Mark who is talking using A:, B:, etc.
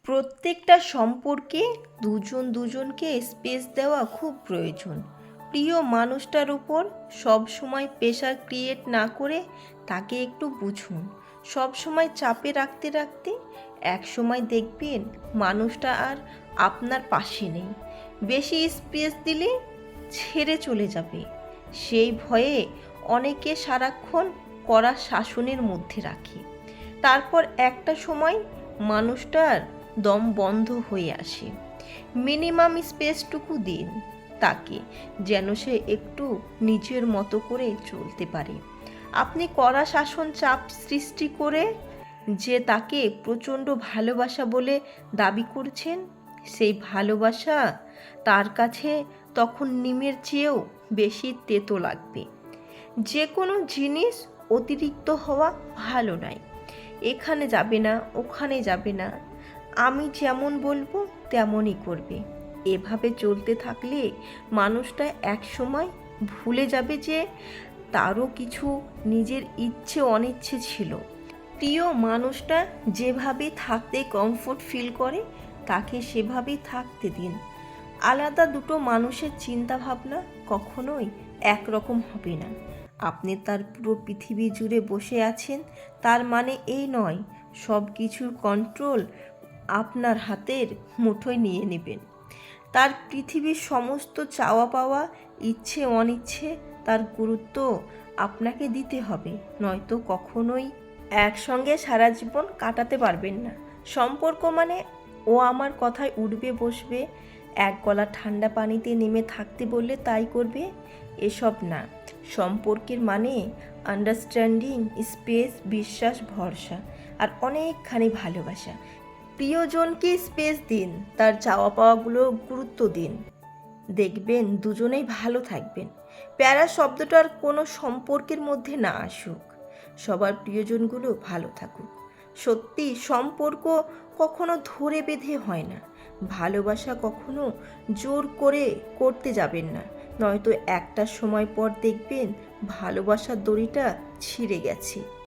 A: প্রত্যেকটা সম্পর্কে দুজনকে স্পেস দেওয়া খুব প্রয়োজন। প্রিয় মানুষটার উপর সবসময় প্রেশার ক্রিয়েট না করে তাকে একটু বুঝুন। সবসময় চাপে রাখতে রাখতে একসময় দেখবেন মানুষটা আর আপনার পাশে নেই। বেশি স্পেস দিলে ছেড়ে চলে যাবে, সেই ভয়ে অনেকে সারাক্ষণ কড়া শাসনের মধ্যে রাখে। তারপর একটা সময় মানুষটার দম বন্ধ হয়ে আসে। মিনিমাম স্পেসটুকু দিন তাকে, যেন সে একটু নিজের মতো করে চলতে পারে। আপনি কড়া শাসন চাপ সৃষ্টি করে যে তাকে প্রচণ্ড ভালোবাসা বলে দাবি করছেন, সেই ভালোবাসা তার কাছে তখন নিমের চেয়েও বেশি তেতো লাগবে। যে কোনো জিনিস অতিরিক্ত হওয়া ভালো নয়। এখানে যাবে না, ওখানে যাবে না, আমি যেমন বলবো তেমনই করবে। এভাবে চলতে থাকলে মানুষটা একসময় ভুলে যাবে যে তারও কিছু নিজের ইচ্ছে অনিচ্ছে ছিল। প্রিয় মানুষটা যেভাবে থাকতে কমফোর্ট ফিল করে তাকে সেভাবেই থাকতে দিন। আলাদা দুটো মানুষের চিন্তা ভাবনা কখনোই একরকম হবে না। আপনি তার পুরো পৃথিবী জুড়ে বসে আছেন, তার মানে এই নয় সব কিছুর কন্ট্রোল আপনার হাতের মুঠোয় নিয়ে নেবেন। তার পৃথিবীর সমস্ত চাওয়া পাওয়া, ইচ্ছে অনিচ্ছে, তার গুরুত্ব আপনাকে দিতে হবে, নয়তো কখনোই একসঙ্গে সারা জীবন কাটাতে পারবেন না। সম্পর্ক মানে ও আমার কথায় উঠবে বসবে, এক গলা ঠান্ডা পানিতে নেমে থাকতে বললে তাই করবে, এসব না। সম্পর্কের মানে আন্ডারস্ট্যান্ডিং, স্পেস, বিশ্বাস, ভরসা আর অনেকখানি ভালোবাসা। প্রিয়জনকে স্পেস দিন, তার চাওয়া পাওয়াগুলো গুরুত্ব দিন, দেখবেন দুজনেই ভালো থাকবেন। প্যারা শব্দটার কোনো সম্পর্কের মধ্যে না আসুক, সবার প্রিয়জনগুলো ভালো থাকুক। সত্যি সম্পর্ক কখনো ধরে বেঁধে হয় না, ভালোবাসা কখনো জোর করে করতে যাবেন না, নয়তো একটা সময় পর দেখবেন ভালোবাসার দড়িটা ছিঁড়ে গেছে।